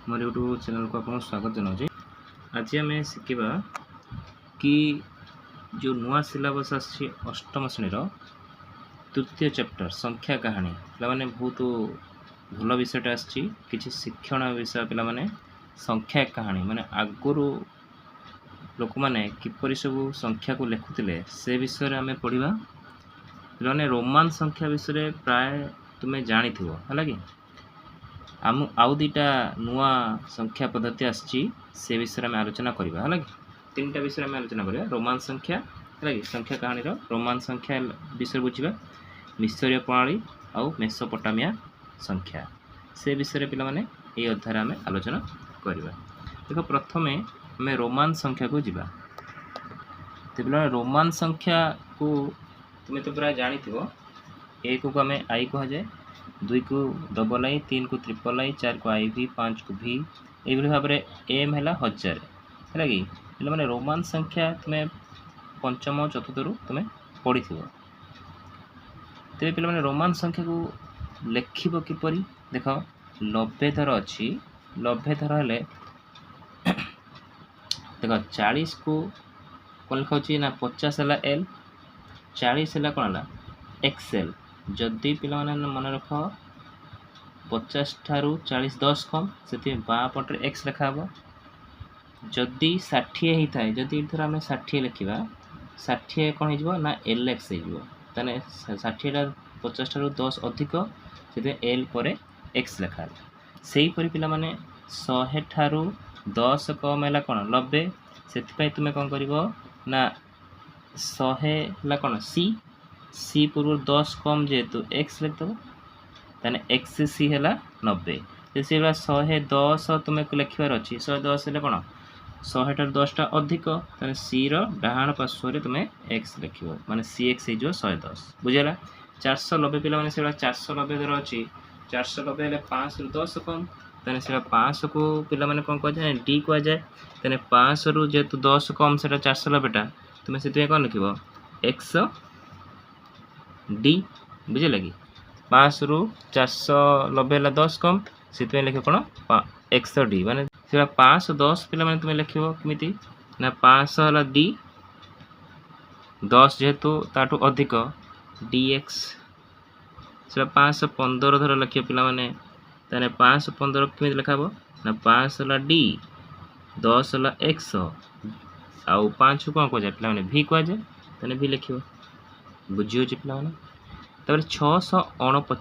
मोर YouTube channel को आपको स्वागत जनाऊँ। आज आम शिखा कि जो नुआ सिलेबस आसी अष्टम श्रेणी तृतीय चैप्टर संख्या कहानी पे बहुत भल विषयटा आसी किसी शिक्षण विषय पे संख्या कहानी माने आगुरी लोक मैंने किपर सब संख्या को लिखुले से विषय आम पढ़ा पे रोमान संख्या विषय प्राय तुम्हें जानी है कि आउ दुटा नुआ संख्या पद्धति आसी से विषय में आलोचना करवा है कि तीन टा विषय में आलोचना करवा रोमान संख्या है कि संख्या कहानी रोमान संख्या विषय बुझा मिस्रीय प्रणाली आउ मेसोपोटामिया संख्या से विषय पे ये अध्याय आम आलोचना करवा। देख प्रथम आम रोमान संख्या को जीवा तो पे रोमान संख्या को तुम्हें तो प्राय जानी एक को आम आई कह जाए, 2 को डबल आई, 3 को ट्रिपल आई, 4 को आई भी, 5 को भी ये भाव में एम है 1000 है कि पे रोमान संख्या तुम्हें पंचम चतुर्थ रु तुम्हें पढ़ी थो। तेज पे रोमान संख्या को लिखब किपर देख 90 थर अच्छी 90 थर हेले देख 40 को कौन लिखाऊँ ना 50 है एल 40 है कौन है एक्सएल जदि पे मन रख 50 ठारू 40 10 कम से बाँ पटे एक्स लिखा जदि 60 होता है जदि थर आम 60 लिखा 60 कौन हो ना एल एक्स होने 60टा 50 ठारू 10 अधिक से एल पर एक्स लिखा से परी पे 100 ठारू 10 कम है कौन 90 से तुम्हें कौन कर ना 100 है कौन सी सी पूर्व 10 कम जेहेतु एक्स लिखद ताने एक्स सी है 90 से 110 तुम्हें लिखार अच्छी 110 है कौन 100 ठार 10टा अधिक ताने सी डाहाण पार्श्व तुम्हें एक्स लिख माने सी एक्स हो 110 बुझेगा। 490 पे से 490 धर अच्छी 490 है 5 रु 10 कम ताने से 500 को पे कौन कह जाए डी कह जाए ताने 500 रु जेहेतु 10 कम से 490टा तुम्हें से कौन लिख एक्स डी बुझे कि 500 रु 490 है 10 कम से लिख कौन एक्स डी माने 510 पे तुम्हें लिख कमी ना 500 है डी 10 जेहेतु ताठू अधिक डी एक्स से 515 धर लिख पे 515 कमी लिखा ना 500 है डी 10 है एक्स आउ 5 कौन कह जाए पे भी कह जाए भी लिख बुझी पे 649 पे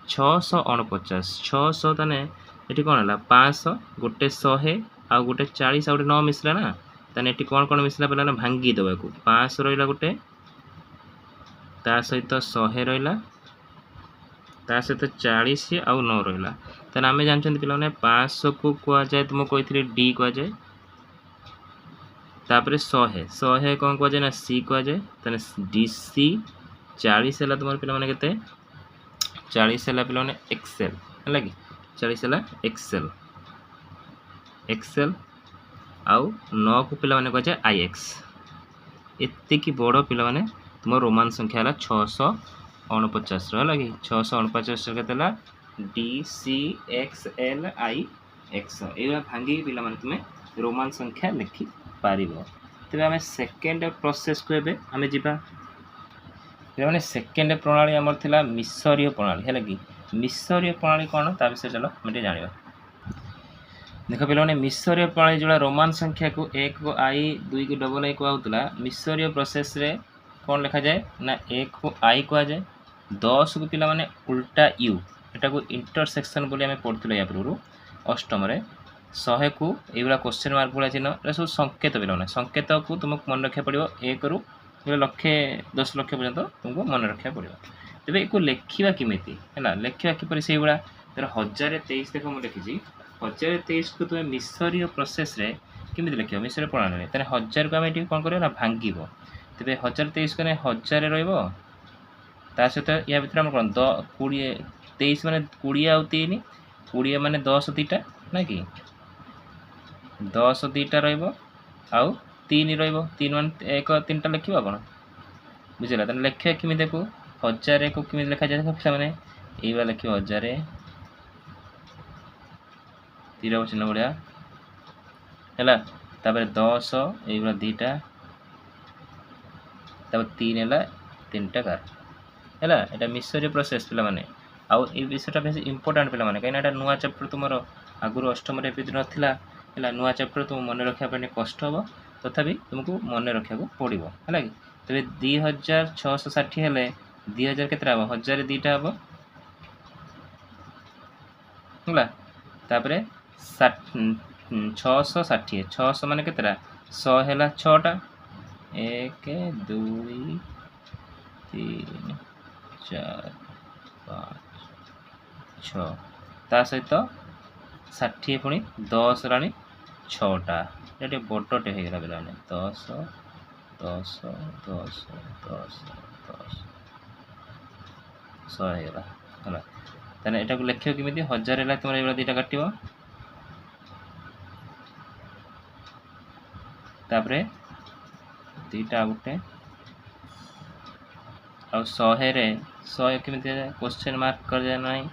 649 600 ताने ये कौन है 500 गोटे 100 आउ गोटे 40 आउ गोटे 9 मिसला ना ताने ये कौन कौन मिसला पे भांगी देवा 500 रहा गोटे ता सहित 100 रहा ता सहित 40 आउ 9 रहा ताने आम जानते पे 500 को कह जाए तुमको कही डी कह जाए तापर 100 कौन कह जाए ना सी कह जाए डी सी 40 है तुम पे के 40 है पे एक्सएल है कि 40 है एक्सएल एक्सएल आउ 9 को पे कह जाए आई एक्स एति बड़ पे तुम रोमान संख्या है 649 है कि 649 के D C X L I X ये भांगी पे तुम्हें रोमान संख्या लिखि पार तेज आम सेकेंड प्रोसेस को आम जा मैंने सेकेंड प्रणाली आमर थिला मिसरीय प्रणाली है कि मिसरीय प्रणाली कौन ता विषय चलो मैं जाना देख पे मिसरीय प्रणाली जो रोमान संख्या को 1 को आई 2 को डबल आई कहला मिसरीय प्रोसेस रे कौन लिखा जाए ना 1 को आई कह जाए 10 को पे उल्टा यू एटा को इंटरसेक्शन बोली आम पढ़ुल या पूर्व अष्टम 100 को ये क्वेश्चन मार्क भाया चिन्ह सब संकेत पे संकेत को तुमको मन रखा पड़ो 1 रु लक्षे 10 लक्ष पर्यंत तुमको मन रखा पड़ो तेज एक लिखा किमी है लिखा किपर से भाया तेरा 1023 देख मुझे लिखी 1023 को तुम मिसरीय प्रोसेस रे किमी लिख मिसरीय प्रणाली तेरे 1000 को आम कौन कर भांग तेज 1023 को 1000 रा सहित या भर कौन 20 23 माने 20 आउ 3 20 माने 10 2टा ना कि 10 2टा रहा 3 3 मान 1 3टा लिखा कौन बुझेगा तेना लिखा किमी देखो 1000 को किमी लिखा जाए पे ये लिख 1000 ତୀର ଚିହ୍ନ ଭଳିଆ ହେଲା। ତାପରେ 10 ଏଇଭଳିଆ ଦୁଇଟା, ତାପରେ 3 ହେଲା ତିନିଟା ଗାର ହେଲା। এটা ମିଶରୀୟ ପ୍ରୋସେସ୍ ପିଲାମାନେ। ଆଉ ଏଇ ବିଷୟଟା ବେଶୀ ଇମ୍ପୋର୍ଟାଣ୍ଟ ପିଲାମାନେ, କାହିଁକିନା ଏଇଟା ନୂଆ ଚାପ୍ଟର ତୁମର ଆଗରୁ ଅଷ୍ଟମରେ ଏମିତି ନଥିଲା ହେଲା। ନୂଆ ଚାପ୍ଟର ତୁମକୁ ମନେ ରଖିବା ପାଇଁ କଷ୍ଟ ହେବ, ତଥାପି ତୁମକୁ ମନେ ରଖିବାକୁ ପଡ଼ିବ ହେଲା କି। ତେବେ 2660 ହେଲେ 2000 କେତେଟା ହେବ? 1000 ଦୁଇଟା ହେବ ହେଲା। ତାପରେ 660, 600 ମାନେ କେତେଟା? 100 ହେଲା 6ଟା, 1 2 3 4 5 6, ତା ସହିତ 60 ପୁଣି 10 ହେଲାଣି 6ଟା। এটা ଟିକେ ବଡ଼ଟେ ହେଇଗଲା ପିଲାମାନେ। 10 10 10 10 10 100 ହେଇଗଲା ହେଲା। ତାହେଲେ ଏଟାକୁ ଲେଖିବ କେମିତି? 1000 ହେଲା ତୁମର ଏଇଭଳିଆ ଦୁଇଟା କାଟିବ, ତାପରେ ଦୁଇଟା ଆଉ ଗୋଟେ, ଆଉ 100ରେ 100 କେମିତି କ୍ୱେଶ୍ଚନ୍ ମାର୍କ କରାଯାଏ ନାହିଁ,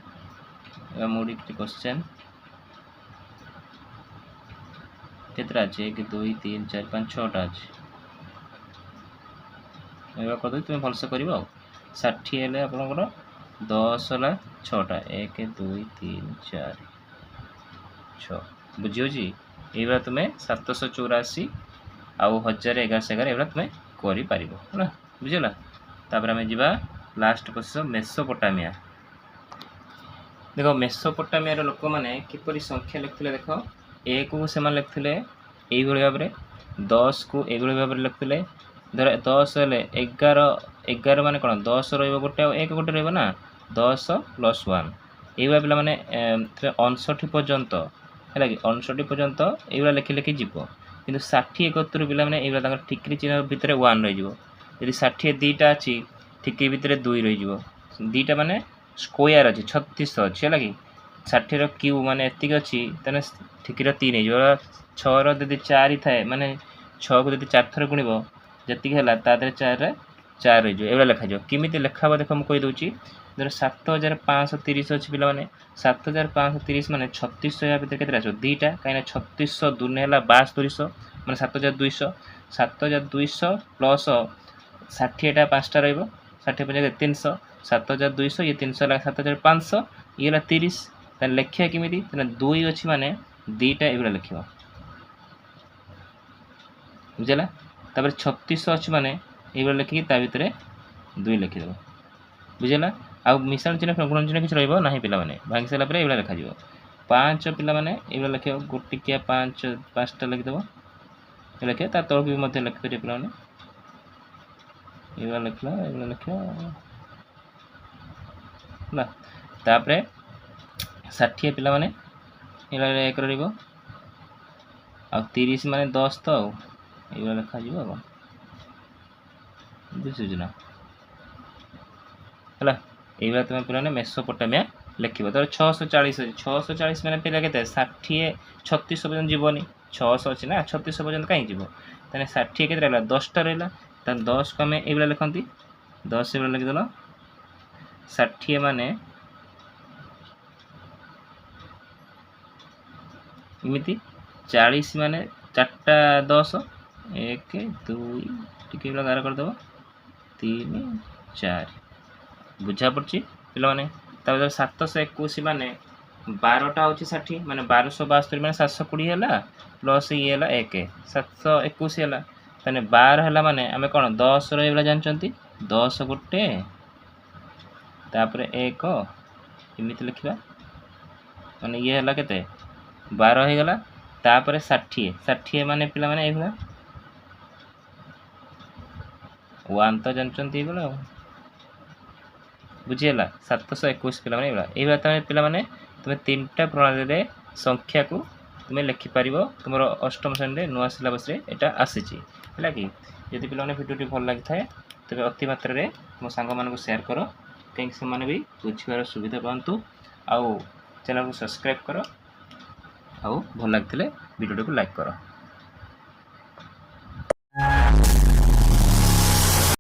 ମୋଡ଼ି କ୍ୱେଶ୍ଚନ୍ କେତେଟା ଅଛି? 1 2 3 4 5 6ଟା ଅଛି। ଏଇଭଳିଆ କରିଦେବି, ତୁମେ ଭଲସେ କରିବ ଆଉ। 60 ହେଲେ ଆପଣଙ୍କର 10 ହେଲା 6ଟା, 1 2 3 4 6, ବୁଝିହେଉଛି? ଏଇଭଳିଆ ତୁମେ 784 ଆଉ 1000 1111 ଏଇଭଳିଆ ତୁମେ କରିପାରିବ ହେଲା, ବୁଝିଲା। ତାପରେ ଆମେ ଯିବା ଲାଷ୍ଟ ପ୍ରୋସେସ୍ ମେସୋପୋଟାମିଆ। ଦେଖ ମେସୋପୋଟାମିଆର ଲୋକମାନେ କିପରି ସଂଖ୍ୟା ଲେଖୁଥିଲେ ଦେଖ। 1କୁ ସେମାନେ ଲେଖୁଥିଲେ ଏଇଭଳି ଭାବରେ, 10କୁ ଏଇଭଳି ଭାବରେ ଲେଖୁଥିଲେ। ଧର 10 ହେଲେ 11 ମାନେ କ'ଣ? 10 ରହିବ ଗୋଟେ ଆଉ 1 ଗୋଟେ ରହିବ ନା, 10 + 1 ଏଇଭଳିଆ ପିଲାମାନେ 59 ପର୍ଯ୍ୟନ୍ତ ହେଲା କି, 59 ପର୍ଯ୍ୟନ୍ତ ଏଇଭଳିଆ ଲେଖି ଲେଖି ଯିବ। କିନ୍ତୁ 60 71 ପିଲାମାନେ ଏଇଭଳିଆ ତାଙ୍କର ଠିକ୍ରି ଚିହ୍ନ ଭିତରେ 1 ରହିଯିବ। ଯଦି 60 ଦୁଇଟା ଅଛି, ଠିକ୍ରି ଭିତରେ 2 ରହିଯିବ। ଦୁଇଟା ମାନେ ସ୍କୋୟାର ଅଛି, 36 ଅଛି ହେଲା କି। 60ର କ୍ୟୁ ମାନେ ଏତିକି ଅଛି, ତାହେଲେ ଠିକ୍ର 3 ହେଇଯିବ। 6ର ଯଦି 4 ଥାଏ, ମାନେ 6କୁ ଯଦି 4 ଥର ଗୁଣିବ ଯେତିକି ହେଲା, ତା ଦେହରେ 4ରେ 4 ରହିଯିବ। ଏଇଭଳିଆ ଲେଖାଯିବ। କେମିତି ଲେଖା ହେବ ଦେଖ, ମୁଁ କହିଦେଉଛି। ଧର 7530 ଅଛି ପିଲାମାନେ, 7530 ମାନେ 3600 ୟା ଭିତରେ କେତେଟା ଆସିବ? ଦୁଇଟା, କାହିଁକିନା 3600 ଦୁନେ ହେଲା 7200 ମାନେ 7200। 7200 ପ୍ଲସ୍ 60ଟା 5ଟା ରହିବ, 60 5 300, 7200 ଇଏ 300 ହେଲା 7500, ଇଏ ହେଲା 30। ତାହେଲେ ଲେଖିବା କେମିତି? ତାହେଲେ 2 ଅଛି ମାନେ ଦୁଇଟା ଏଇଭଳିଆ ଲେଖିବ, ବୁଝିଲା। ତାପରେ 3600 ଅଛି ମାନେ ଏଇଭଳିଆ ଲେଖିକି ତା ଭିତରେ 2 ଲେଖିଦେବ, ବୁଝିଲା। ଆଉ ମିଶାଣ ଚିହ୍ନ ଗୁଣନ ଚିହ୍ନ କିଛି ରହିବ ନାହିଁ ପିଲାମାନେ। ଭାଙ୍ଗି ସାରିଲା ପରେ ଏଇଭଳିଆ ଲେଖାଯିବ। 5 ପିଲାମାନେ ଏଇଭଳିଆ ଲେଖିବ, ଗୋଟିକିଆ 5ଟା ଲେଖିଦେବ, ଲେଖିବ। ତା ତଳକୁ ବି ମଧ୍ୟ ଲେଖିପାରିବେ ପିଲାମାନେ, ଏଇଭଳିଆ ଲେଖିଲା, ଏଇଭଳିଆ ଲେଖିବ ହେଲା। ତାପରେ 60 ପିଲାମାନେ ଏଇଭଳିଆ 1 ରହିବ, ଆଉ 30 ମାନେ 10 ତ, ଆଉ ଏଇଭଳିଆ ଲେଖାଯିବ ଆଉ, ବୁଝୁଛୁ ନା ହେଲା। এইভাবে তুমি পিলাମାନେ মেসোপୋଟାମିଆ ଲେଖିବ। ତାପରେ 640 ଅଛି, 640 ମାନେ ପିଲା କେତେ? 60 3600 ପର୍ଯ୍ୟନ୍ତ ଯିବନି, 600 ଅଛି ନା, 3600 ପର୍ଯ୍ୟନ୍ତ କାହିଁ ଯିବ? ତାହେଲେ 60 କେତେ ରହିଲା? 10ଟା ରହିଲା। ତାହେଲେ 10କୁ ଆମେ ଏଇଭଳିଆ ଲେଖନ୍ତି, 10 ଏଇଭଳିଆ ଲେଖିଦେଲ। 60 ମାନେ ଏମିତି, 40 ମାନେ 4ଟା 10, 1 2 ଟିକେ ଏଇଭଳିଆ ଗାର କରିଦେବ, 3 4, ବୁଝା ପଡ଼ୁଛି ପିଲାମାନେ। ତାପରେ 721 ମାନେ 12ଟା ହେଉଛି 60 ମାନେ 1272 ମାନେ 720 ହେଲା, ପ୍ଲସ୍ ଇଏ ହେଲା 1 721 ହେଲା। ତାହେଲେ 12 ହେଲା ମାନେ ଆମେ କ'ଣ 10 ଏଇଭଳିଆ ଜାଣିଛନ୍ତି, 10 ଗୋଟେ, ତାପରେ 1 ଏମିତି ଲେଖିବା, ମାନେ ଇଏ ହେଲା କେତେ? 12 ହେଇଗଲା। ତାପରେ 60 ମାନେ ପିଲାମାନେ ଏଇଭଳିଆ 1 ତ ଜାଣିଛନ୍ତି ଏଇଭଳିଆ ଆଉ, ବୁଝିହେଲା। 721 ପିଲାମାନେ ଏଇଭଳିଆ ତୁମେ ପିଲାମାନେ ତୁମେ 3ଟା ପ୍ରଣାଳୀରେ ସଂଖ୍ୟାକୁ ତୁମେ ଲେଖିପାରିବ। ତୁମର ଅଷ୍ଟମ ଶ୍ରେଣୀରେ ନୂଆ ସିଲାବସ୍ରେ ଏଇଟା ଆସିଛି ହେଲା କି। ଯଦି ପିଲାମାନେ ଭିଡ଼ିଓଟି ଭଲ ଲାଗିଥାଏ ତେବେ ଅତି ମାତ୍ରାରେ ମୋ ସାଙ୍ଗମାନଙ୍କୁ ସେୟାର କର, କାହିଁକି ସେମାନେ ବି ବୁଝିବାର ସୁବିଧା ପାଆନ୍ତୁ। ଆଉ ଚ୍ୟାନେଲକୁ ସବସ୍କ୍ରାଇବ୍ କର, ଆଉ ଭଲ ଲାଗିଥିଲେ ଭିଡ଼ିଓଟିକୁ ଲାଇକ୍ କର।